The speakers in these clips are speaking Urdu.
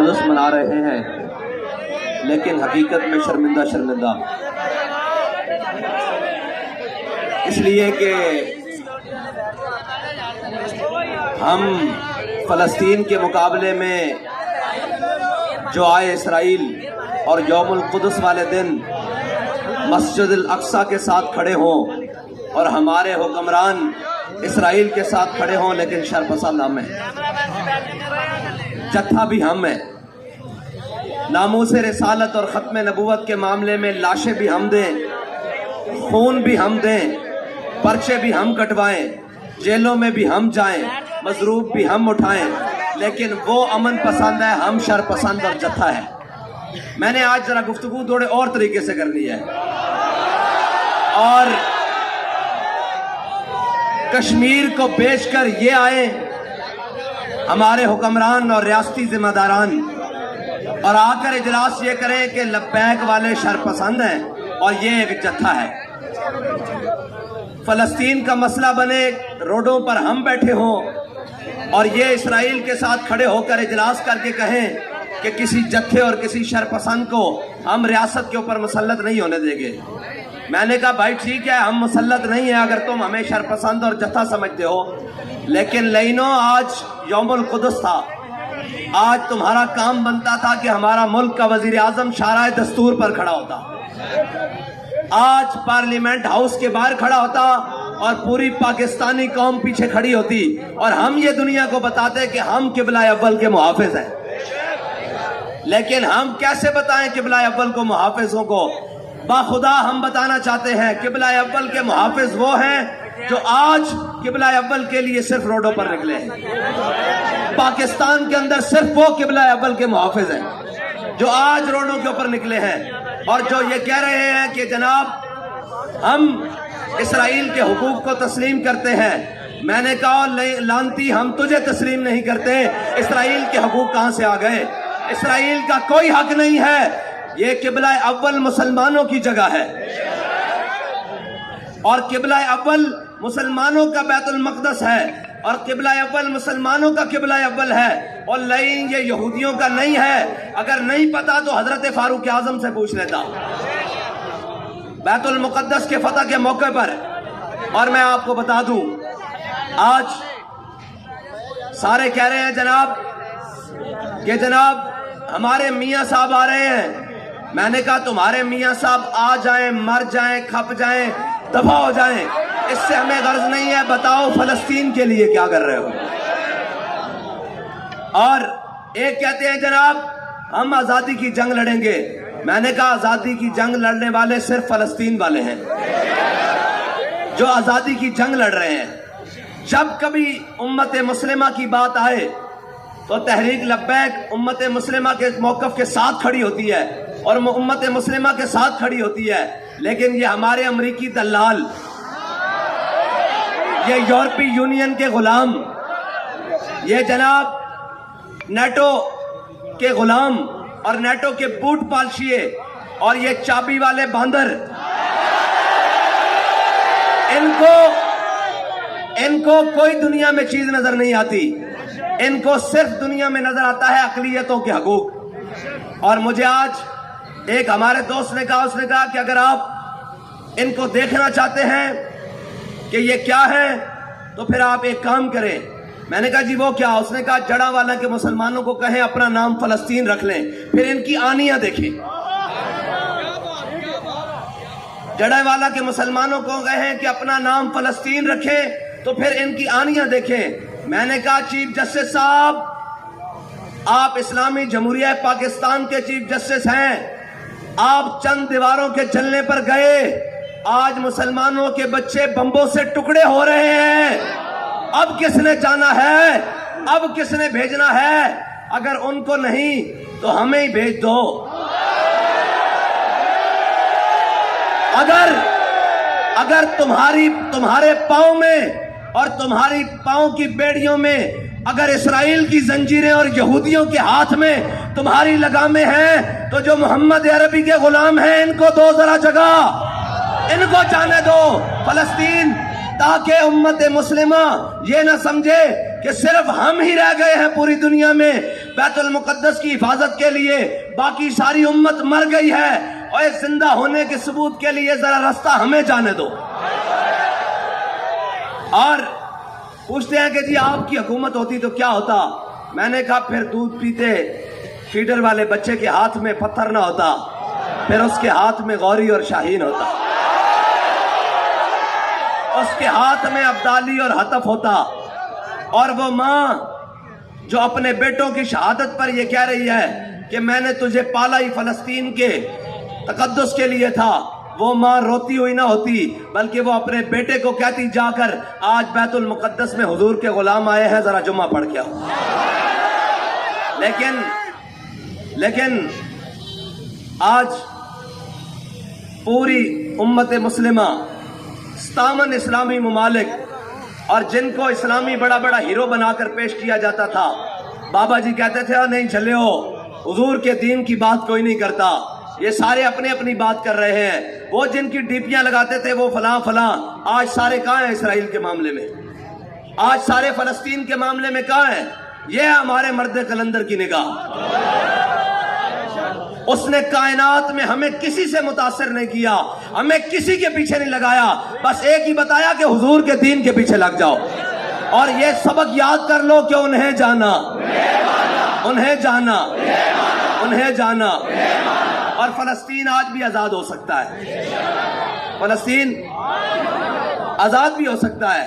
القدس منا رہے ہیں، لیکن حقیقت میں شرمندہ اس لیے کہ ہم فلسطین کے مقابلے میں جو آئے اسرائیل اور یوم القدس والے دن مسجد الاقصی کے ساتھ کھڑے ہوں اور ہمارے حکمران اسرائیل کے ساتھ کھڑے ہوں، لیکن شرپسند ہم ہیں، جتھا بھی ہم ہیں، ناموس رسالت اور ختم نبوت کے معاملے میں لاشیں بھی ہم دیں، خون بھی ہم دیں، پرچے بھی ہم کٹوائیں، جیلوں میں بھی ہم جائیں، مضروب بھی ہم اٹھائیں، لیکن وہ امن پسند ہے، ہم شرپسند اور جتھا ہے۔ میں نے آج ذرا گفتگو تھوڑے اور طریقے سے کرنی ہے، اور کشمیر کو بیچ کر یہ آئے ہمارے حکمران اور ریاستی ذمہ داران، اور آ کر اجلاس یہ کریں کہ لبیک والے شرپسند ہیں اور یہ ایک جتھا ہے۔ فلسطین کا مسئلہ بنے، روڈوں پر ہم بیٹھے ہوں اور یہ اسرائیل کے ساتھ کھڑے ہو کر اجلاس کر کے کہیں کہ کسی جتھے اور کسی شرپسند کو ہم ریاست کے اوپر مسلط نہیں ہونے دیں گے۔ میں نے کہا بھائی ٹھیک ہے، ہم مسلط نہیں ہیں اگر تم ہمیں شرپسند اور جتھا سمجھتے ہو، لیکن لینو آج یوم القدس تھا، آج تمہارا کام بنتا تھا کہ ہمارا ملک کا وزیر اعظم شارع دستور پر کھڑا ہوتا، آج پارلیمنٹ ہاؤس کے باہر کھڑا ہوتا اور پوری پاکستانی قوم پیچھے کھڑی ہوتی، اور ہم یہ دنیا کو بتاتے کہ ہم قبلہ اول کے محافظ ہیں۔ لیکن ہم کیسے بتائیں قبلہ اول کو محافظوں کو؟ باخدا ہم بتانا چاہتے ہیں قبلہ اول کے محافظ وہ ہیں جو آج قبلہ اول کے لیے صرف روڈوں پر نکلے ہیں۔ پاکستان کے اندر صرف وہ قبلہ اول کے محافظ ہیں جو آج روڈوں کے اوپر نکلے ہیں اور جو یہ کہہ رہے ہیں کہ جناب ہم اسرائیل کے حقوق کو تسلیم کرتے ہیں۔ میں نے کہا لانتی، ہم تجھے تسلیم نہیں کرتے، اسرائیل کے حقوق کہاں سے آ گئے؟ اسرائیل کا کوئی حق نہیں ہے، یہ قبلہ اول مسلمانوں کی جگہ ہے، اور قبلہ اول مسلمانوں کا بیت المقدس ہے، اور قبلہ اول مسلمانوں کا قبلہ اول ہے، اور یہ یہودیوں کا نہیں ہے۔ اگر نہیں پتا تو حضرت فاروق اعظم سے پوچھ لیتا بیت المقدس کے فتح کے موقع پر۔ اور میں آپ کو بتا دوں، آج سارے کہہ رہے ہیں جناب کہ جناب ہمارے میاں صاحب آ رہے ہیں۔ میں نے کہا تمہارے میاں صاحب آ جائیں، مر جائیں، کھپ جائیں، دفع ہو جائیں، اس سے ہمیں غرض نہیں ہے، بتاؤ فلسطین کے لیے کیا کر رہے ہو؟ اور ایک کہتے ہیں جناب ہم آزادی کی جنگ لڑیں گے۔ میں نے کہا آزادی کی جنگ لڑنے والے صرف فلسطین والے ہیں جو آزادی کی جنگ لڑ رہے ہیں۔ جب کبھی امت مسلمہ کی بات آئے تو تحریک لبیک امت مسلمہ کے موقف کے ساتھ کھڑی ہوتی ہے اور امت مسلمہ کے ساتھ کھڑی ہوتی ہے، لیکن یہ ہمارے امریکی دلال، یہ یورپی یونین کے غلام، یہ جناب نیٹو کے غلام اور نیٹو کے بوٹ پالشیے اور یہ چابی والے باندر، ان کو کوئی دنیا میں چیز نظر نہیں آتی، ان کو صرف دنیا میں نظر آتا ہے اقلیتوں کے حقوق۔ اور مجھے آج ایک ہمارے دوست نے کہا، اس نے کہا کہ اگر آپ ان کو دیکھنا چاہتے ہیں کہ یہ کیا ہے تو پھر آپ ایک کام کریں۔ میں نے کہا جی وہ کیا؟ اس نے کہا جڑا والا کے مسلمانوں کو کہیں اپنا نام فلسطین رکھ لیں، پھر ان کی آنیاں دیکھیں۔ جڑا والا کے مسلمانوں کو کہیں کہ اپنا نام فلسطین رکھیں تو پھر ان کی آنیاں دیکھیں۔ میں نے کہا چیف جسٹس صاحب، آپ اسلامی جمہوریہ پاکستان کے چیف جسٹس ہیں، آپ چند دیواروں کے جلنے پر گئے، آج مسلمانوں کے بچے بمبوں سے ٹکڑے ہو رہے ہیں، اب کس نے جانا ہے؟ اب کس نے بھیجنا ہے؟ اگر ان کو نہیں تو ہمیں ہی بھیج دو۔ اگر تمہارے پاؤں میں اور تمہاری پاؤں کی بیڑیوں میں اگر اسرائیل کی زنجیریں اور یہودیوں کے ہاتھ میں تمہاری لگامیں ہیں تو جو محمد عربی کے غلام ہیں ان کو دو ذرا جگہ، ان کو جانے دو فلسطین، تاکہ امت مسلمہ یہ نہ سمجھے کہ صرف ہم ہی رہ گئے ہیں پوری دنیا میں، بیت المقدس کی حفاظت کے لیے باقی ساری امت مر گئی ہے، اور اس زندہ ہونے کے ثبوت کے لیے ذرا راستہ ہمیں جانے دو۔ اور پوچھتے ہیں کہ جی آپ کی حکومت ہوتی تو کیا ہوتا؟ میں نے کہا پھر دودھ پیتے فیڈر والے بچے کے ہاتھ میں پتھر نہ ہوتا، پھر اس کے ہاتھ میں غوری اور شاہین ہوتا، اس کے ہاتھ میں ابدالی اور حتف ہوتا، اور وہ ماں جو اپنے بیٹوں کی شہادت پر یہ کہہ رہی ہے کہ میں نے تجھے پالا ہی فلسطین کے تقدس کے لیے تھا، وہ ماں روتی ہوئی نہ ہوتی، بلکہ وہ اپنے بیٹے کو کہتی جا کر آج بیت المقدس میں حضور کے غلام آئے ہیں، ذرا جمعہ پڑھ کے آؤ۔ لیکن آج پوری امت مسلمہ 57 اسلامی ممالک، اور جن کو اسلامی بڑا بڑا ہیرو بنا کر پیش کیا جاتا تھا، بابا جی کہتے تھے نہیں جھلے ہو، حضور کے دین کی بات کوئی نہیں کرتا، یہ سارے اپنی اپنی بات کر رہے ہیں، وہ جن کی ڈیپیاں لگاتے تھے وہ فلاں فلاں، آج سارے کہاں ہیں اسرائیل کے معاملے میں؟ آج سارے فلسطین کے معاملے میں کہاں ہیں؟ یہ ہمارے مرد قلندر کی نگاہ۔ اس نے کائنات میں ہمیں کسی سے متاثر نہیں کیا، ہمیں کسی کے پیچھے نہیں لگایا، بس ایک ہی بتایا کہ حضور کے دین کے پیچھے لگ جاؤ۔ اور یہ سبق یاد کر لو کہ انہیں جانا، انہیں جانا، انہیں جانا، اور فلسطین آج بھی آزاد ہو سکتا ہے، فلسطین آزاد بھی ہو سکتا ہے،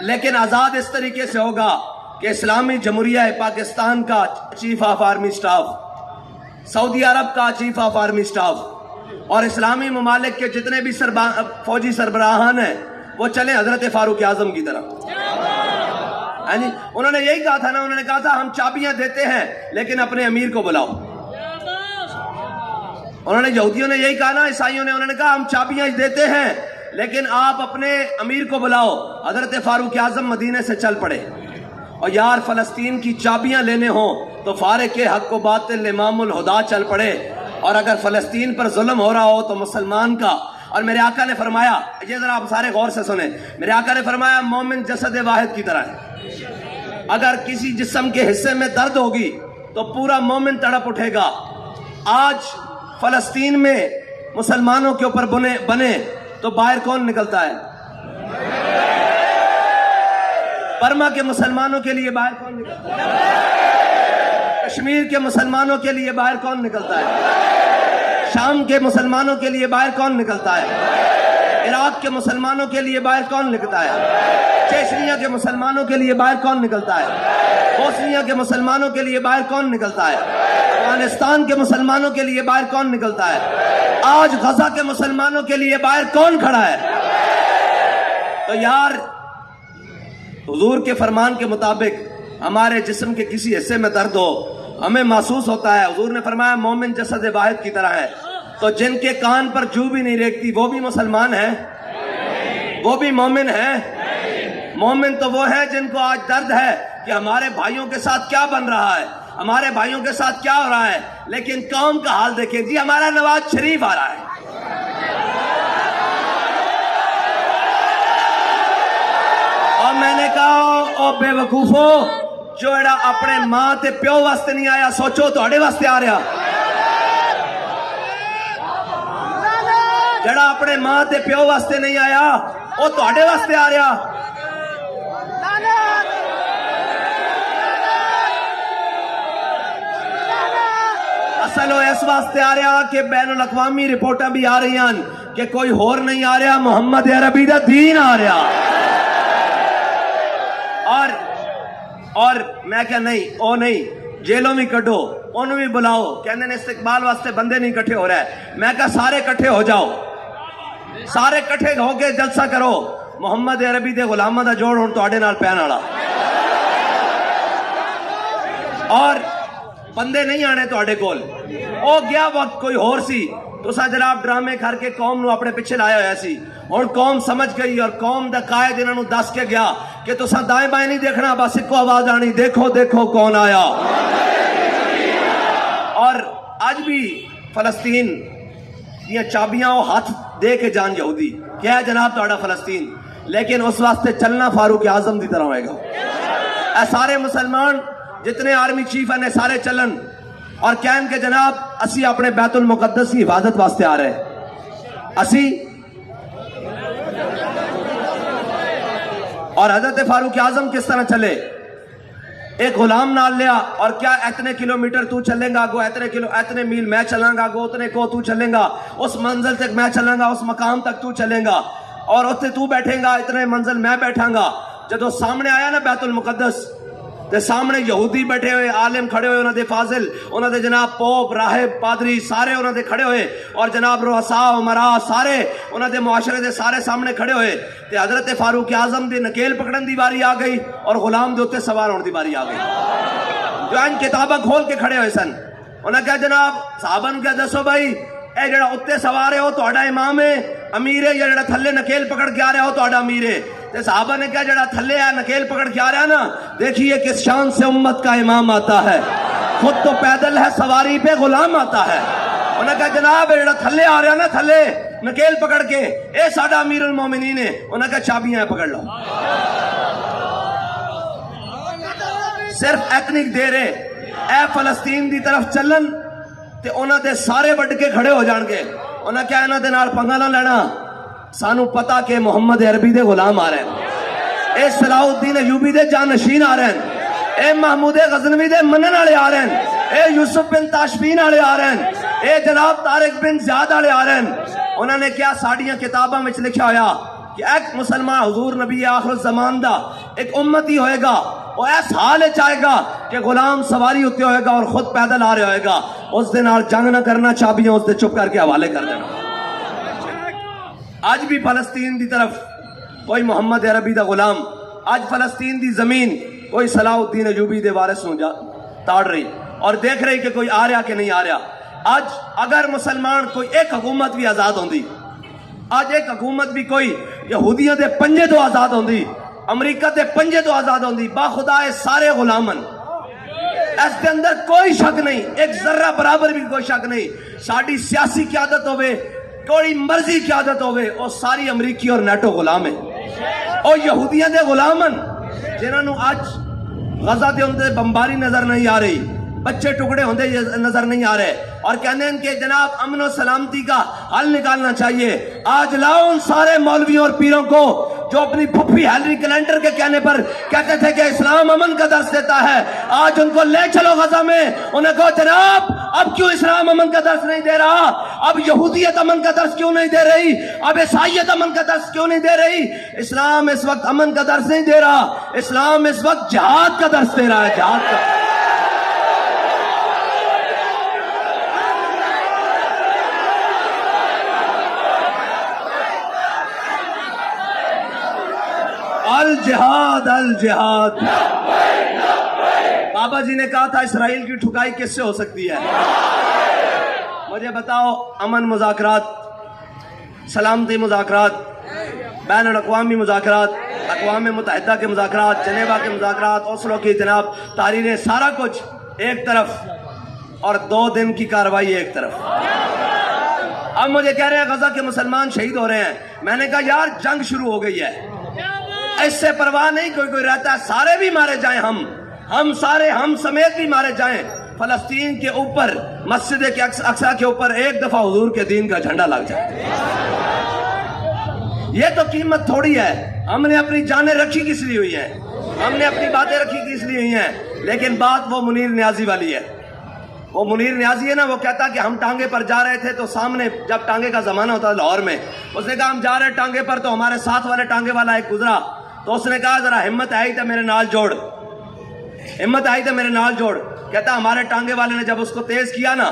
لیکن آزاد اس طریقے سے ہوگا کہ اسلامی جمہوریہ پاکستان کا چیف آف آرمی سٹاف، سعودی عرب کا چیف آف آرمی سٹاف، اور اسلامی ممالک کے جتنے بھی فوجی سربراہان ہیں وہ چلیں حضرت فاروق اعظم کی طرح۔ انہوں نے یہی کہا تھا نا، انہوں نے کہا تھا ہم چابیاں دیتے ہیں لیکن اپنے امیر کو بلاؤ۔ انہوں نے یہودیوں نے یہی کہا نا، عیسائیوں نے، انہوں نے کہا ہم چابیاں دیتے ہیں لیکن آپ اپنے امیر کو بلاؤ۔ حضرت فاروق اعظم مدینے سے چل پڑے، اور یار فلسطین کی چابیاں لینے ہوں تو فارق حق و باطل امام الہدا چل پڑے، اور اگر فلسطین پر ظلم ہو رہا ہو تو مسلمان کا۔ اور میرے آقا نے فرمایا، یہ ذرا آپ سارے غور سے سنیں، میرے آقا نے فرمایا مومن جسد واحد کی طرح ہے، اگر کسی جسم کے حصے میں درد ہوگی تو پورا مومن تڑپ اٹھے گا۔ آج فلسطین میں مسلمانوں کے اوپر بنے تو باہر کون نکلتا ہے؟ برما کے مسلمانوں کے لیے باہر کون نکلتا ہے؟ کشمیر کے مسلمانوں کے لیے باہر کون نکلتا ہے؟ شام کے مسلمانوں کے لیے باہر کون نکلتا ہے؟ عراق کے مسلمانوں کے لیے باہر کون نکلتا ہے؟ چیچنیا کے مسلمانوں کے لیے باہر کون نکلتا ہے؟ بوسنیا کے مسلمانوں کے لیے باہر کون نکلتا ہے؟ افغانستان کے مسلمانوں کے لیے باہر کون نکلتا ہے؟ آج غزہ کے مسلمانوں کے لیے باہر کون کھڑا ہے؟ تو یار حضور کے فرمان کے مطابق ہمارے جسم کے کسی حصے میں درد ہو، ہمیں محسوس ہوتا ہے، حضور نے فرمایا مومن جسد واحد کی طرح ہے، تو جن کے کان پر جو بھی نہیں ریکتی وہ بھی مسلمان ہیں، وہ بھی مومن ہیں۔ مومن تو وہ ہیں جن کو آج درد ہے کہ ہمارے بھائیوں کے ساتھ کیا بن رہا ہے، ہمارے بھائیوں کے ساتھ کیا ہو رہا ہے، لیکن قوم کا حال دیکھیں جی، ہمارا نواز شریف آ رہا ہے۔ اور میں نے کہا او بے وقوفو، جو ایڈا اپنے ماں تے پیو واسطے نہیں آیا، سوچو تھوڑے واسطے آ رہا۔ جڑا اپنے ماں تے پیو واسطے نہیں آیا وہ تھوڑے واسطے آ رہا۔ اصل وہ اس واسطے آ رہا کہ بین الاقوامی رپورٹاں بھی آ رہی ہیں کہ کوئی ہور نہیں آ رہا، محمد عربی دا دین آ رہا۔ اور میں کہا نہیں، او نہیں، جیلوں میں کٹو، انہوں بھی بلاؤ، کہنے نے استقبال واسطے بندے نہیں کٹھے ہو رہے ہیں۔ میں کہا سارے کٹھے ہو جاؤ، سارے کٹھے ہو کے جلسہ کرو، محمد عربی دے غلامہ دا جوڑ ہون تواڈے نال پین والا، اور بندے نہیں آنے تواڈے کول۔ او گیا وقت کوئی ہور سی، تساں جناب ڈرامے کر کے قوم نو اپنے پیچھے لایا ہوا سی، اور قوم سمجھ گئی، اور قوم دا قائد انہوں دس کے گیا کہ تساں دائیں بائیں نہیں دیکھنا، بس ایک آواز آنی، دیکھو دیکھو کون آیا۔ اور آج بھی فلسطین یہ چابیاں ہاتھ دے کے جان یہودی کیا ہے جناب تہاڈا فلسطین، لیکن اس واسطے چلنا فاروق اعظم دی طرح ہوئے گا۔ اے سارے مسلمان جتنے آرمی چیف ہیں سارے چلن اور کہن کہ جناب اسی اپنے بیت المقدس کی حفاظت واسطے آ رہے ہیں اسی. اور حضرت فاروق اعظم کس طرح چلے؟ ایک غلام نال لیا اور کیا اتنے کلومیٹر تو چلیں گا گو اتنے میل میں چلاں گا گو اتنے کو تو چلیں گا اس منزل تک میں چلاں گا اس مقام تک تو چلیں گا اور اتنے تو بیٹھیں گا اتنے منزل میں بیٹھاں گا. جدو سامنے آیا نا بیت المقدس تے سامنے یہودی بیٹھے ہوئے عالم کھڑے ہوئے انہوں دے فاضل انہوں دے جناب پوپ راہب پادری سارے انہوں دے کھڑے ہوئے اور جناب رؤساء امراء سارے انہوں دے معاشرے دے سارے سامنے کھڑے ہوئے تے حضرت فاروق اعظم دی نکیل پکڑن دی باری آ گئی اور غلام دے اوتے سوار ہونے دی باری آ گئی. جو ان کتاباں کھول کے کھڑے ہوئے سن انہوں نے کہا جناب صحابہ نے کہا دسو بھائی اے جڑا اوتے سوار ہے وہ تہاڈا امام ہے امیر ہے یا جڑا تھلے نکیل پکڑ کے آ رہا ہے وہ تہاڈا امیر ہے؟ تے صحابہ نے کہا جڑا تھلے ہے نکیل پکڑ کے آ رہا ہے نا دیکھیے کس شان سے امت کا امام آتا ہے خود تو پیدل ہے سواری پہ غلام آتا ہے. انہوں نے کہا جناب جڑا تھلے آ رہا ہے نا تھلے نکیل پکڑ کے اے ساڈا امیر المومنین ہے. انہوں نے کہا چابیاں ہیں پکڑ لو. صرف ایتنک دے رہے اے فلسطین دی طرف چلن تے انہوں دے سارے بڑھ کے کھڑے ہو جان گے. انہوں نے کہا انہوں دے نال پنگا نہ لینا سانو پتا کہ محمد عربی دے غلام آ رہے ہیں اے صلاح الدین ایوبی دے جانشین آ رہے ہیں اے محمود غزنوی دے منن والے آ رہے ہیں اے یوسف بن تاشفین والے آ رہے ہیں اے جناب طارق بن زیاد والے آ رہے ہیں. انہوں نے کیا ساڑیاں کتاباں میں لکھا ہویا کہ ایک مسلمان حضور نبی آخر الزمان دا ایک امتی ہوئے گا وہ ایس حال چاہے گا کہ غلام سواری ہوتے ہوئے گا اور خود پیدل آ رہے ہوئے گا اس دن آل جنگ نہ کرنا چابیاں اس دے چپ کر کے حوالے کر دینا. آج بھی فلسطین دی طرف کوئی محمد عربی دا غلام آج فلسطین دی زمین کوئی صلاح الدین ایوبی دے وارث ہوں جا تاڑ رہی اور دیکھ رہی کہ کوئی آ رہا کہ نہیں آ رہا. آج اگر مسلمان کوئی ایک حکومت بھی آزاد ہوندی آج ایک حکومت بھی کوئی یہودیاں دے پنجے تو آزاد ہوندی امریکہ دے پنجے تو آزاد ہوندی با خدا سارے غلامن اس کے اندر کوئی شک نہیں ایک ذرہ برابر بھی کوئی شک نہیں. ساڑی سیاسی قیادت ہوئے کوئی مرضی قیادت ہوئے وہ ساری امریکی اور نیٹو غلام ہیں اور یہودیاں دے غلامن جنہوں آج غزہ دے اندر بمباری نظر نہیں آ رہی بچے ٹکڑے ہوندے نظر نہیں آ رہے اور کہنے ہیں کہ جناب امن و سلامتی کا حل نکالنا چاہیے. آج لاؤ ان سارے مولویوں اور پیروں کو جو اپنی پھپھی ہیلری کلنٹر کے کہنے پر کہتے تھے کہ اسلام امن کا درس دیتا ہے آج ان کو لے چلو غزہ میں انہیں کہو جناب اب کیوں اسلام امن کا درس نہیں دے رہا اب یہودیت امن کا درس کیوں نہیں دے رہی اب عیسائیت امن کا درس کیوں نہیں دے رہی. اسلام اس وقت امن کا درس نہیں دے رہا اسلام اس وقت جہاد کا درس دے رہا ہے جہاد کا. الجہاد الجہاد. بابا جی نے کہا تھا اسرائیل کی ٹھکائی کس سے ہو سکتی ہے؟ مجھے بتاؤ امن مذاکرات سلامتی مذاکرات بین الاقوامی مذاکرات اقوام متحدہ کے مذاکرات جنیوا کے مذاکرات اوسلو کی جناب تحریریں سارا کچھ ایک طرف اور 2 دن کی کارروائی ایک طرف. اب مجھے کہہ رہے ہیں غزہ کے مسلمان شہید ہو رہے ہیں. میں نے کہا یار جنگ شروع ہو گئی ہے اس سے پرواہ نہیں کوئی رہتا ہے سارے بھی مارے جائیں ہم سارے ہم سمیت بھی مارے جائیں فلسطین کے اوپر مسجد کے اقصی کے اوپر ایک دفعہ حضور کے دین کا جھنڈا لگ جائے. یہ تو قیمت تھوڑی ہے ہم نے اپنی جانیں رکھی کس لیے ہوئی ہیں ہم نے اپنی باتیں رکھی کس لیے ہوئی ہیں. لیکن بات وہ منیر نیازی والی ہے. وہ منیر نیازی ہے نا وہ کہتا کہ ہم ٹانگے پر جا رہے تھے تو سامنے جب ٹانگے کا زمانہ ہوتا لاہور میں اس نے کہا ہم جا رہے ٹانگے پر تو ہمارے ساتھ والے ٹانگے والا ایک گزرا تو اس نے کہا ذرا ہمت آئی تو میرے نال جوڑ ہمت آئی تو میرے نال جوڑ. کہتا ہمارے ٹانگے والے نے جب اس کو تیز کیا نا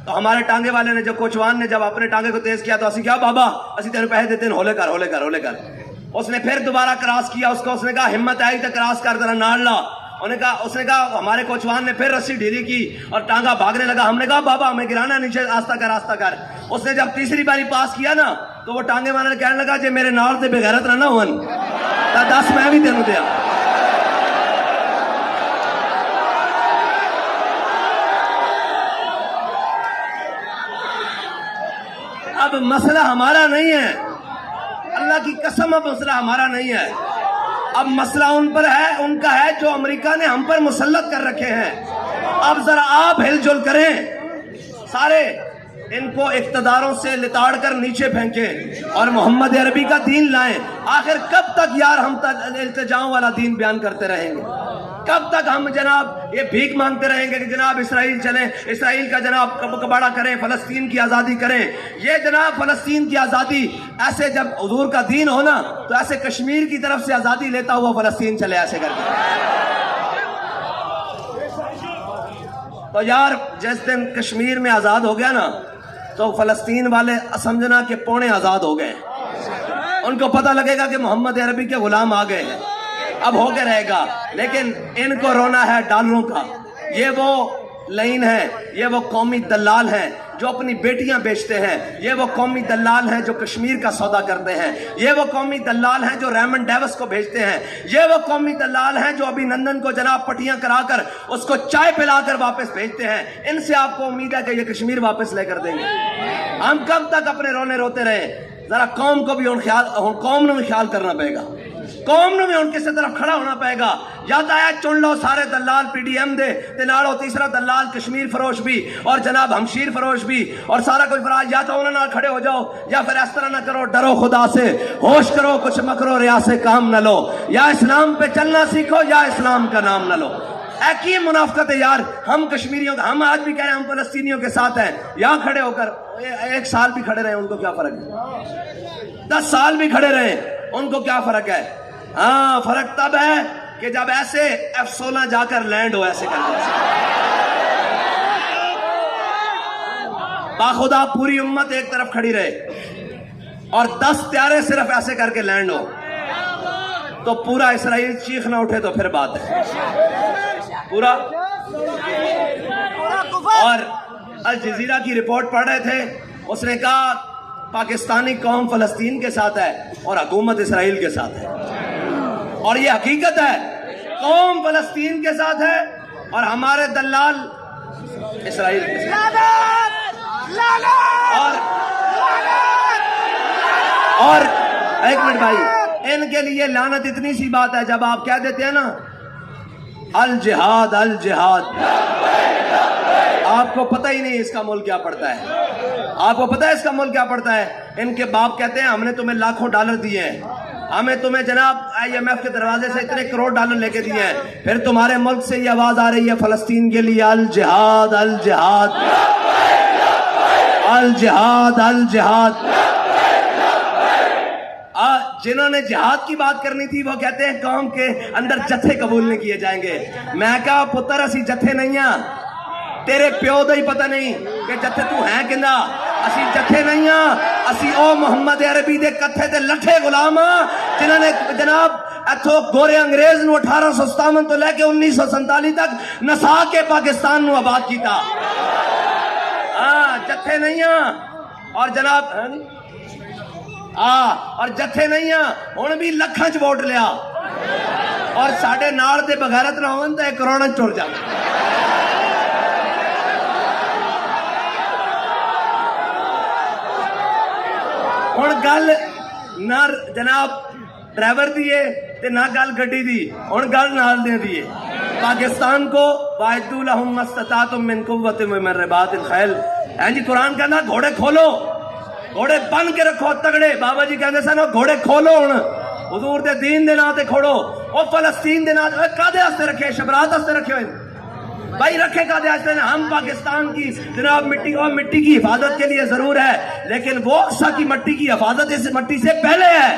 تو ہمارے ٹانگے والے نے جب کوچوان نے جب اپنے ٹانگے کو تیز کیا تو اسی کیا بابا اسی تیرے پیسے دیتے ہیں ہولے کر ہولے کر ہولے کر. اس نے پھر دوبارہ کراس کیا اس کو اس نے کہا ہمت آئی تو کراس کر ذرا نال لا. اس نے کہا ہمارے کوچوان نے پھر رسی ڈھیلی کی اور ٹانگا بھاگنے لگا. ہم نے کہا بابا ہمیں گرانا نیچے آستہ کر. اس نے جب تیسری باری پاس کیا نا تو وہ ٹانگے والے نے کہنے لگا جی میرے نال سے بغیرت نہ ہون تا 10 میں بھی تینوں دیا. اب مسئلہ ہمارا نہیں ہے اللہ کی قسم اب مسئلہ ہمارا نہیں ہے اب مسئلہ ان پر ہے، ان کا ہے جو امریکہ نے ہم پر مسلط کر رکھے ہیں. اب ذرا آپ ہل جل کریں، سارے ان کو اقتداروں سے لتاڑ کر نیچے پھینکیں اور محمد عربی کا دین لائیں. آخر کب تک یار ہم التجاؤں والا دین بیان کرتے رہیں گے؟ کب تک ہم جناب یہ بھیک مانگتے رہیں گے کہ جناب اسرائیل چلیں، اسرائیل کا جناب کباڑہ کریں، فلسطین کی آزادی کریں؟ یہ جناب فلسطین کی آزادی ایسے جب حضور کا دین ہونا تو ایسے کشمیر کی طرف سے آزادی لیتا ہوا فلسطین چلے ایسے کر کے. تو یار جس دن کشمیر میں آزاد ہو گیا نا تو فلسطین والے سمجھنا کہ پونے آزاد ہو گئے. ان کو پتہ لگے گا کہ محمد عربی کے غلام آ گئے ہیں، اب ہو کے رہے گا. لیکن ان کو رونا ہے ڈالروں کا. یہ وہ لائن ہے، یہ وہ قومی دلال ہیں جو اپنی بیٹیاں بیچتے ہیں. یہ وہ قومی دلال ہیں جو کشمیر کا سودا کرتے ہیں. یہ وہ قومی دلال ہیں جو ریمنڈ ڈیوس کو بھیجتے ہیں. یہ وہ قومی دلال ہیں جو ابھی نندن کو جناب پٹیاں کرا کر اس کو چائے پلا کر واپس بھیجتے ہیں. ان سے آپ کو امید ہے کہ یہ کشمیر واپس لے کر دیں گے. ہم کب تک اپنے رونے روتے رہے؟ ذرا قوم کو بھی قوم نے بھی خیال کرنا پڑے گا. قوم نے بھی ان کسی طرف کھڑا ہونا پائے گا. یا تو چن لو سارے دلال پی ڈی ایم دے تے نالو تیسرا دلال کشمیر فروش بھی اور جناب ہمشیر فروش بھی اور سارا کچھ فراج. یا تو انہوں نے کھڑے ہو جاؤ یا پھر اس طرح نہ کرو. ڈرو خدا سے، ہوش کرو، کچھ مکرو، ریا سے کام نہ لو. یا اسلام پہ چلنا سیکھو یا اسلام کا نام نہ لو. ایک ہی منافقت ہے یار. ہم کشمیریوں کا، ہم آج بھی کہہ رہے ہیں ہم فلسطینیوں کے ساتھ ہیں. یہاں کھڑے ہو کر 1 سال بھی کھڑے رہے ان کو کیا فرق ہے؟ 10 سال بھی کھڑے رہے ان کو کیا فرق ہے؟ ہاں فرق تب ہے کہ جب ایسے F-16 جا کر لینڈ ہو ایسے کرتے. باخدا پوری امت ایک طرف کھڑی رہے اور 10 طیارے صرف ایسے کر کے لینڈ ہو تو پورا اسرائیل چیخ نہ اٹھے تو پھر بات ہے پورا. اور الجزیرہ کی رپورٹ پڑھ رہے تھے، اس نے کہا پاکستانی قوم فلسطین کے ساتھ ہے اور حکومت اسرائیل کے ساتھ ہے. اور یہ حقیقت ہے، قوم فلسطین کے ساتھ ہے اور ہمارے دلال اسرائیل کے ساتھ. اور ایک منٹ بھائی، ان کے لیے لعنت اتنی سی بات ہے جب آپ کہہ دیتے ہیں نا الجہاد الجہاد، آپ کو پتہ ہی نہیں اس کا مول کیا پڑتا ہے. آپ کو پتہ ہے اس کا مول کیا پڑتا ہے؟ ان کے باپ کہتے ہیں ہم نے تمہیں لاکھوں ڈالر دیے ہیں، ہمیں تمہیں جناب IMF کے دروازے سے اتنے کروڑ ڈالر لے کے دیے ہیں، پھر تمہارے ملک سے یہ آواز آ رہی ہے فلسطین کے لیے الجہاد الجہاد الجہاد الجہاد. جنہوں نے جہاد کی بات کرنی تھی وہ کہتے ہیں قوم کے اندر جتھے قبول نہیں کیے جائیں گے. میں کہا پتر اسی جتھے نہیں ہیں، تیرے پیو دا ہی پتہ نہیں کہ جتھے تو ہیں کندا. اسی جتھے نہیں ہیں، اسی او محمد عربی دے کتھے تے لٹھے غلام جنہوں نے جناب ایتھو گورے انگریز نو 1857 تو لے کے 1947 تک نسا کے پاکستان نو آباد کیتا. جتھے نہیں ہیں اور جناب اور جتھے نہیں ہیں ہن بھی لکھاں چ ووٹ لیا اور ساڈے نال دے بغیرت نہ ہون تے کروڑاں چ ٹر جان. ہن گل نہ جناب ڈرائیور دیے تے نہ گل گڈی دی، ہن گل نال دے دیے. پاکستان کو وَأَعِدُّوا لَهُم مَّا اسْتَطَعْتُم مِّن قُوَّةٍ وَمِن رِّبَاطِ الْخَيْلِ. جی قرآن کہنا گھوڑے کھولو، گھوڑے بن کے رکھو تگڑے. بابا جی کہتے سن گھوڑے کھولو ہن حضور دے دین دے نام تے کھوڑو. او فلسطین دے نام کادے واسطے رکھے؟ شبرات واسطے رکھے ہوئے بھائی. رکھے کادے واسطے؟ ہم پاکستان کی جناب مٹی اور مٹی کی حفاظت کے لیے ضرور ہے، لیکن وہ اقصی کی مٹی کی حفاظت اس مٹی سے پہلے ہے.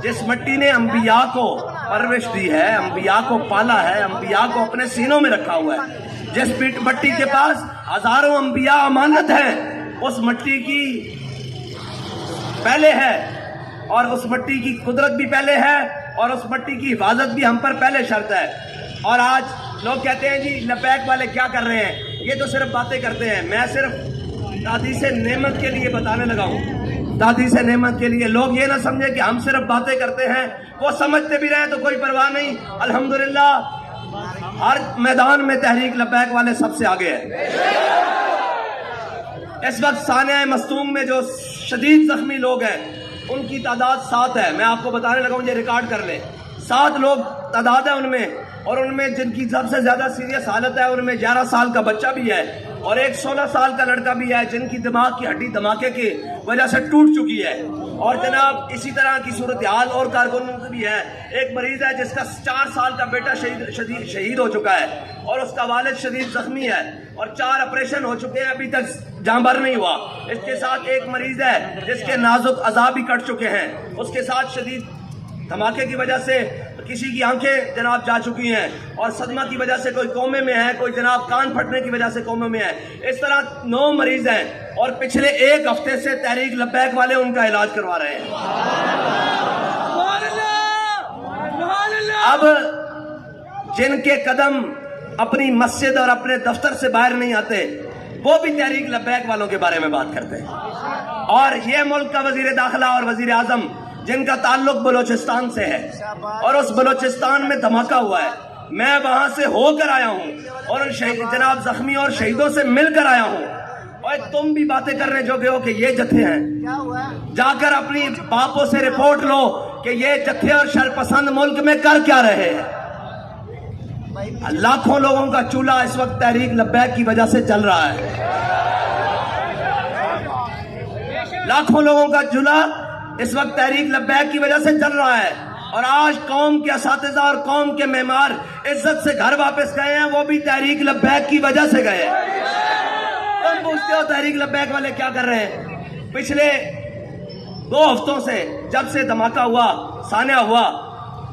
جس مٹی نے انبیاء کو پرورش دی ہے، انبیاء کو پالا ہے، انبیاء کو اپنے سینوں میں رکھا ہوا ہے، جس مٹی کے پاس ہزاروں انبیاء امانت ہیں، اس مٹی کی پہلے ہے اور اس مٹی کی قدرت بھی پہلے ہے اور اس مٹی کی حفاظت بھی ہم پر پہلے شرط ہے. اور آج لوگ کہتے ہیں جی لبیک والے کیا کر رہے ہیں، یہ تو صرف باتیں کرتے ہیں. میں صرف حدیث نعمت کے لیے بتانے لگا ہوں، حدیث نعمت کے لیے. لوگ یہ نہ سمجھے کہ ہم صرف باتیں کرتے ہیں، وہ سمجھتے بھی رہے تو کوئی پرواہ نہیں. الحمدللہ ہر میدان میں تحریک لبیک والے سب سے آگے ہیں. اس وقت سانحہ مصدوم میں جو شدید زخمی لوگ ہیں ان کی تعداد 7 ہے. میں آپ کو بتانے لگا ہوں, یہ ریکارڈ کر لیں. 7 لوگ تعداد ہے ان میں, اور ان میں جن کی سب سے زیادہ سیریس حالت ہے ان میں 11 سال کا بچہ بھی ہے اور ایک 16 سال کا لڑکا بھی ہے جن کی دماغ کی ہڈی دھماکے کی وجہ سے ٹوٹ چکی ہے. اور جناب اسی طرح کی صورتحال اور کارکنوں کی بھی ہے. ایک مریض ہے جس کا 4 سال کا بیٹا شہید ہو چکا ہے اور اس کا والد شدید زخمی ہے اور 4 آپریشن ہو چکے ہیں, ابھی تک جاں بھر نہیں ہوا. اس کے ساتھ ایک مریض ہے جس کے نازک اعضاء بھی کٹ چکے ہیں. اس کے ساتھ شدید دھماکے کی وجہ سے کسی کی آنکھیں جناب جا چکی ہیں اور صدمہ کی وجہ سے کوئی کومے میں ہے, کوئی جناب کان پھٹنے کی وجہ سے کومے میں ہے. اس طرح 9 مریض ہیں اور پچھلے 1 ہفتے سے تحریک لبیک والے ان کا علاج کروا رہے ہیں. اب جن کے قدم اپنی مسجد اور اپنے دفتر سے باہر نہیں آتے وہ بھی تحریک لبیک والوں کے بارے میں بات کرتے ہیں. اور یہ ملک کا وزیر داخلہ اور وزیر اعظم جن کا تعلق بلوچستان سے ہے اور اس بلوچستان میں دھماکہ ہوا ہے, میں وہاں سے ہو کر آیا ہوں اور جناب زخمی اور شہیدوں سے مل کر آیا ہوں. اور تم بھی باتیں کرنے جوگے ہو کہ یہ جتھے ہیں, جا کر اپنی باپوں سے رپورٹ لو کہ یہ جتھے اور شرپسند ملک میں کر کیا رہے ہیں. لاکھوں لوگوں کا چولہا اس وقت تحریک لبیک کی وجہ سے جل رہا ہے. لاکھوں لوگوں کا چولہا اس وقت تحریک لبیک کی وجہ سے چل رہا ہے. اور آج قوم کے اساتذہ اور قوم کے معمار عزت سے گھر واپس گئے ہیں, وہ بھی تحریک لبیک کی وجہ سے گئے ہیں. تم پوچھتے ہو تحریک لبیک والے کیا کر رہے ہیں؟ پچھلے 2 ہفتوں سے جب سے دھماکہ ہوا, سانحہ ہوا,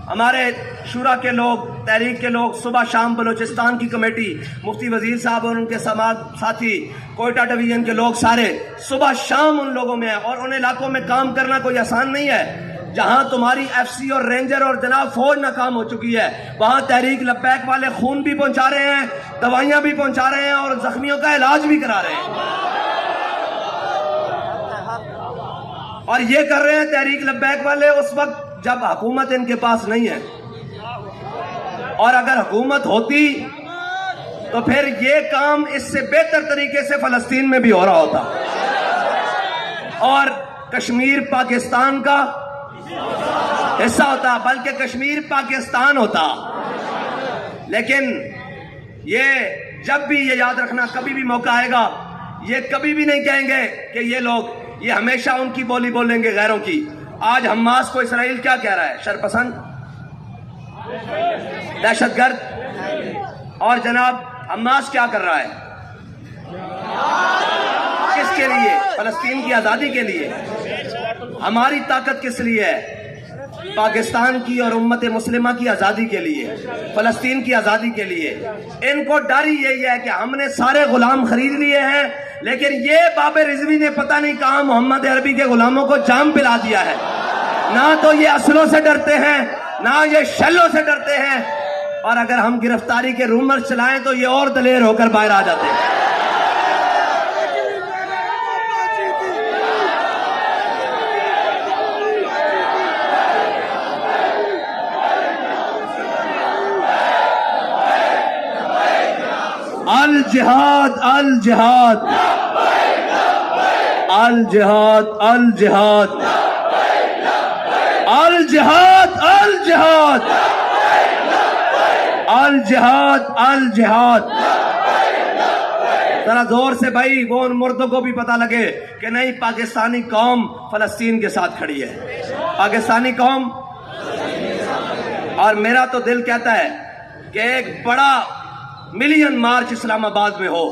ہمارے شورا کے لوگ, تحریک کے لوگ صبح شام بلوچستان کی کمیٹی, مفتی وزیر صاحب اور ان کے ساتھی, کوئٹہ ڈویژن کے لوگ سارے صبح شام ان لوگوں میں ہیں. اور ان علاقوں میں کام کرنا کوئی آسان نہیں ہے جہاں تمہاری ایف سی اور رینجر اور جناب فوج ناکام ہو چکی ہے. وہاں تحریک لبیک والے خون بھی پہنچا رہے ہیں, دوائیاں بھی پہنچا رہے ہیں اور زخمیوں کا علاج بھی کرا رہے ہیں. اور یہ کر رہے ہیں تحریک لبیک والے اس وقت جب حکومت ان کے پاس نہیں ہے. اور اگر حکومت ہوتی تو پھر یہ کام اس سے بہتر طریقے سے فلسطین میں بھی ہو رہا ہوتا اور کشمیر پاکستان کا حصہ ہوتا, بلکہ کشمیر پاکستان ہوتا. لیکن یہ جب بھی یہ یاد رکھنا, کبھی بھی موقع آئے گا یہ کبھی بھی نہیں کہیں گے کہ یہ لوگ, یہ ہمیشہ ان کی بولی بولیں گے غیروں کی. آج حماس کو اسرائیل کیا کہہ رہا ہے؟ شرپسند, دہشت گرد. اور جناب حماس کیا کر رہا ہے؟ کس کے لیے؟ فلسطین کی آزادی کے لیے. ہماری طاقت کس لیے ہے؟ پاکستان کی اور امت مسلمہ کی آزادی کے لیے, فلسطین کی آزادی کے لیے. ان کو ڈر ہی یہی ہے کہ ہم نے سارے غلام خرید لیے ہیں, لیکن یہ باب رضوی نے پتہ نہیں کہاں محمد عربی کے غلاموں کو جام پلا دیا ہے. نہ تو یہ اسلحوں سے ڈرتے ہیں, نہ یہ شلوں سے ڈرتے ہیں, اور اگر ہم گرفتاری کے رومر چلائیں تو یہ اور دلیر ہو کر باہر آ جاتے ہیں. الجہاد الجہاد الجہاد الجہاد الجہاد الجہاد الجہاد الجہاد. ذرا زور سے بھائی, وہ ان مردوں کو بھی پتہ لگے کہ نہیں, پاکستانی قوم فلسطین کے ساتھ کھڑی ہے. پاکستانی قوم. اور میرا تو دل کہتا ہے کہ ایک بڑا ملین مارچ اسلام آباد میں ہو.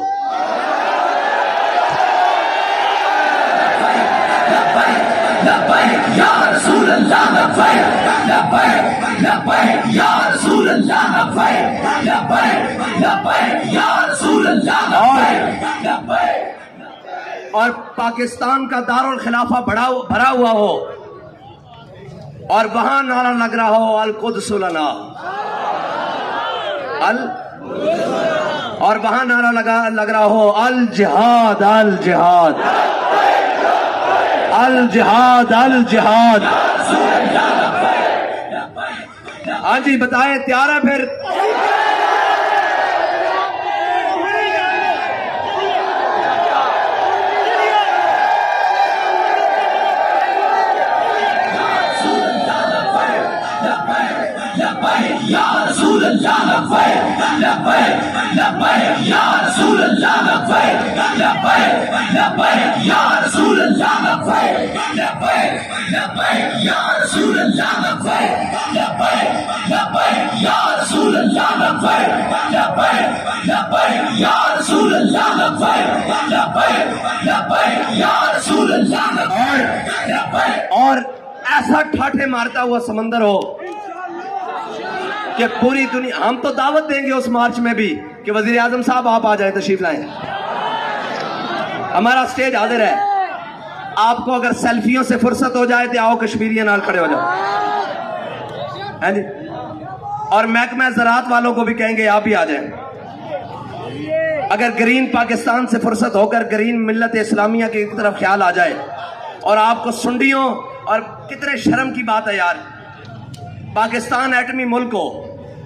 یا رسول اللہ لبیک لبیک لبیک یا رسول اللہ لبیک لبیک لبیک یا رسول اللہ لبیک لبیک. اور پاکستان کا دارالخلافہ بھرا ہوا ہو اور وہاں نعرہ لگ رہا ہو القدس لنا, اور وہاں نعرہ لگ رہا ہو الجہاد الجہاد الجہاد الجہاد. ہاں جی بتائیں, تیار ہے پھر؟ اور ایسا ٹھاٹھے مارتا ہوا سمندر ہو کہ پوری دنیا. ہم تو دعوت دیں گے اس مارچ میں بھی کہ وزیر اعظم صاحب آپ آ جائیں, تشریف لائیں, ہمارا سٹیج حاضر ہے. آپ کو اگر سیلفیوں سے فرصت ہو جائے تو آؤ کشمیریوں نال کھڑے ہو جاؤ, ہے جی. اور محکمہ زراعت والوں کو بھی کہیں گے آپ بھی آ جائیں. اگر گرین پاکستان سے فرصت ہو کر گرین ملت اسلامیہ کی طرف خیال آ جائے اور آپ کو سنڈیوں, اور کتنے شرم کی بات ہے یار, پاکستان ایٹمی ملک ہو,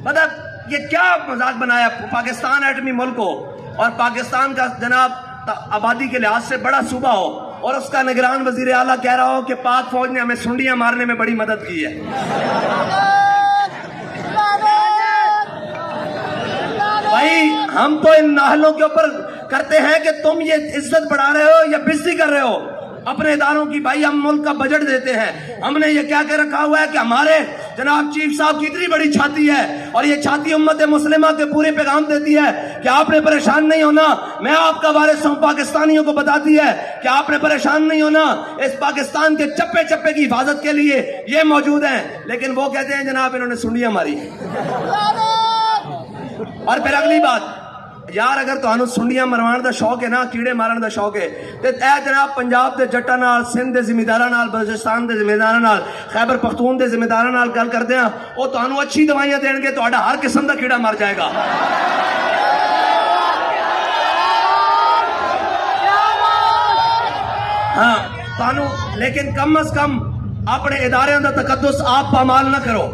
مطلب یہ کیا مذاق بنایا, پاکستان ایٹمی ملک ہو اور پاکستان کا جناب آبادی کے لحاظ سے بڑا صوبہ ہو اور اس کا نگران وزیر اعلیٰ کہہ رہا ہو کہ پاک فوج نے ہمیں سنڈیاں مارنے میں بڑی مدد کی ہے. بھائی ہم تو ان ناہلوں کے اوپر کرتے ہیں کہ تم یہ عزت بڑھا رہے ہو یا بےزتی کر رہے ہو اپنے اداروں کی. بھائی ہم ملک کا بجٹ دیتے ہیں, ہم نے یہ کیا کہ رکھا ہوا ہے کہ ہمارے جناب چیف صاحب کی اتنی بڑی چھاتی ہے اور یہ چھاتی امت مسلمہ کے پورے پیغام دیتی ہے کہ آپ نے پریشان نہیں ہونا. میں آپ کا وارث ہوں, پاکستانیوں کو بتاتی ہے کہ آپ نے پریشان نہیں ہونا. اس پاکستان کے چپے چپے کی حفاظت کے لیے یہ موجود ہیں. لیکن وہ کہتے ہیں جناب انہوں نے سنڈیاں ماری. اور پھر اگلی بات, یار اگر تہانوں سنڈیاں مروانے دا شوق ہے نا, کیڑے مارن دا شوق ہے, تے اے جناب پنجاب دے جٹاں نال, سندھ دے ذمہ نال, بلوچستان دے ذمہ نال, خیبر پختون دے ذمہ نال گل کردے ہاں, او تہانوں اچھی دوائیاں دین گے, تہاڈا ہر قسم دا کیڑا مر جائے گا. ہاں تہانوں, لیکن کم از کم اپنے اداریاں دا تقدس آپ پامال نہ کرو,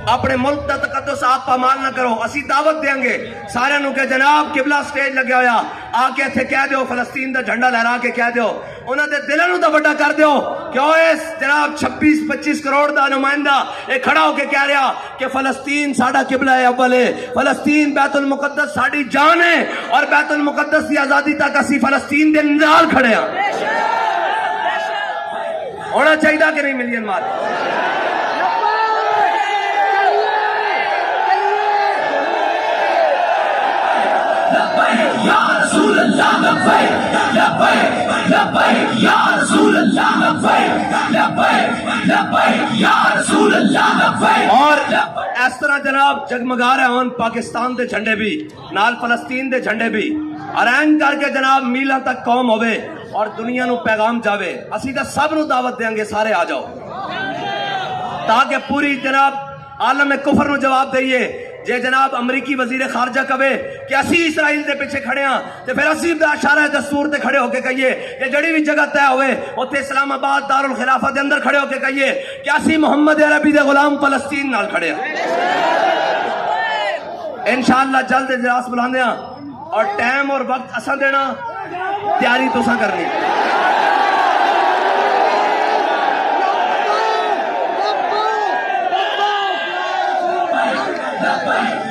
اپنے ملک دا تقدس آپ پامال نہ کرو. اسی دعوت دیں گے سارے نو کہ جناب قبلہ سٹیج لگیا ہویا, آ کے اتھے کہہ دیو, فلسطین دا جھنڈا لہرا کے کہہ دیو, انہاں دے دلاں نو تے بڑا کر دیو کہ او اس جناب 26-25 کروڑ دا نمائندہ اے کھڑا ہو کے کہہ رہا کہ فلسطین ساڈا قبلہ اول ہے, فلسطین بیت المقدس ساڈی جان ہے, اور بیت المقدس دی آزادی تک اسی فلسطین دے نال کھڑے ہاں. ہونا چاہیے کہ نہیں ملین مارچ؟ یا رسول اللہ لبیک لبیک لبیک یا رسول اللہ لبیک لبیک لبیک یا رسول اللہ لبیک. اور اس طرح جناب جگمگا رہے ہون پاکستان دے جھنڈے بھی نال فلسطین دے جھنڈے بھی, ارینج کر کے جناب میلاں تک قوم ہوئے اور دنیا نو پیغام جاوے. اسی تا سب نو دعوت دیں گے سارے آ جاؤ, تاکہ پوری جناب عالم کفر نو جواب دئیے. جے جناب امریکی وزیر خارجہ کہے کہ اسی اسرائیل دے پیچھے کھڑے ہاں, تے پھر اسی اشارہ دستور تے کھڑے ہو کے کہیے کہ جڑی بھی جگہ طے ہوئے اوتھے اسلام آباد دارالخلافہ دے اندر کھڑے ہو کے کہیے کہ اسی محمد عربی دے غلام فلسطین نال کھڑے ہاں. انشاءاللہ جلد اجلاس بلاندے ہاں, اور ٹائم اور وقت اساں دینا, تیاری تساں کرنی.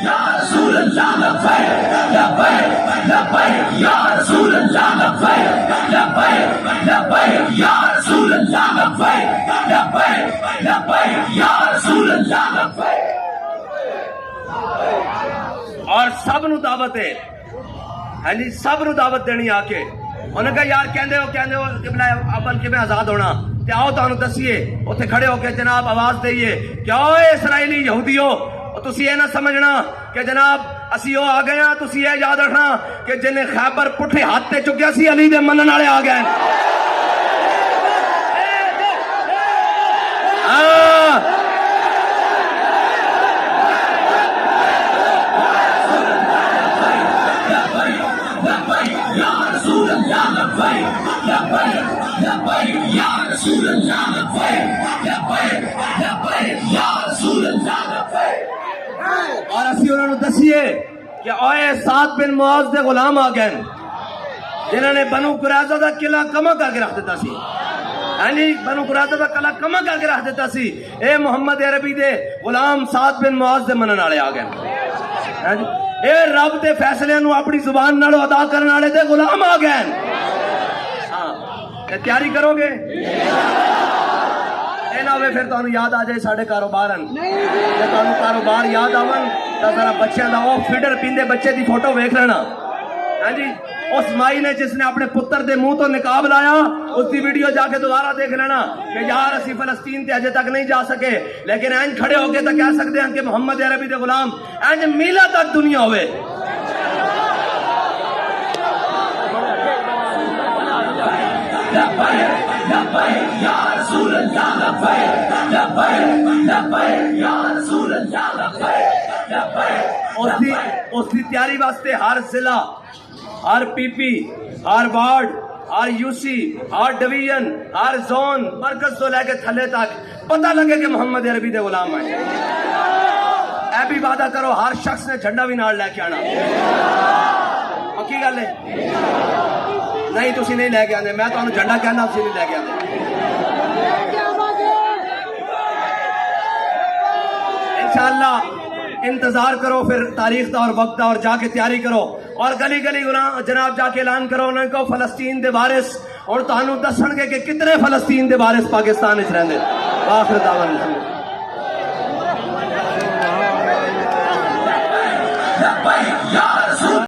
یا رسول اللہ لبیک لبیک لبیک یا رسول اللہ لبیک لبیک لبیک یا رسول اللہ لبیک لبیک لبیک یا رسول اللہ لبیک. اور سب نو دعوت ہے, ہاں جی سب نو دعوت دینی آ کے. انہوں نے کہا یار کہندے ہو قبلہ اول کیویں آزاد ہونا, تے آؤ تانوں دسیے. اوتھے کھڑے ہو کے جناب آواز دئیے کہ او اسرائیلی یہودیو, تسی یہ نہ سمجھنا کہ جناب اسی او آ گئے ہاں, تسی یہ یاد رکھنا کہ جنہیں خیبر پٹھے ہاتھ تے چکیا سی علی دے منن والے آ گئے. اور اسی انہوں نے دسیے کہ اوے سعد بن معاذ دے غلام آ گئے جنہوں نے بنو قریظہ دا قلعہ کما کر کے رکھ دیتا سی. ہاں جی بنو قریظہ دا قلعہ کما کر کے رکھ دیتا سی. اے محمد عربی دے غلام سعد بن معاذ دے منن والے آ گئے. اے رب دے فیصلے نو اپنی زبان نال ادا کرنے والے تے غلام آ گئے. ہاں تیاری کرو گے؟ اے نہ ہوئے پھر تانوں یاد آ جائے ساڈے کاروبار ہیں. جے تانوں کاروبار یاد آون تاں ذرا بچیاں دا او فیڈر پیندے بچے دی فوٹو ویکھ لینا. ہاں جی اس مائی نے جس نے اپنے پتر دے منہ تو نقاب لایا اس دی ویڈیو جا کے دوبارہ دیکھ لینا کہ یار اسی فلسطین تے اجے تک نہیں جا سکے لیکن اینج کھڑے ہو کے تو کہہ سکتے ہیں کہ محمد عربی دے غلام اینج میلا تک دنیا ہوئے. اس دی تیاری واسطے ہر ضلع ہر پی پی ہر وارڈ ہر یو سی ہر ڈویژن ہر زون مرکز تو لے کے تھلے تک پتہ لگے کہ محمد عربی دے غلام ہیں. اے بھی وعدہ کرو ہر شخص نے جھنڈا بھی نال لے کے آنا. پکی گل ہے؟ نہیں تسی نہیں لے کے آنے میں تمہیں جھنڈا کہنا تسی نہیں لے کے آنے. انشاءاللہ انتظار کرو پھر تاریخ دا اور وقت دا اور جا کے تیاری کرو اور گلی گلی جناب جا کے اعلان کرو انہوں کو فلسطین دے وارث اور تانوں دسن گے کہ کتنے فلسطین دے وارث پاکستان وچ رہندے. آخر دعوانا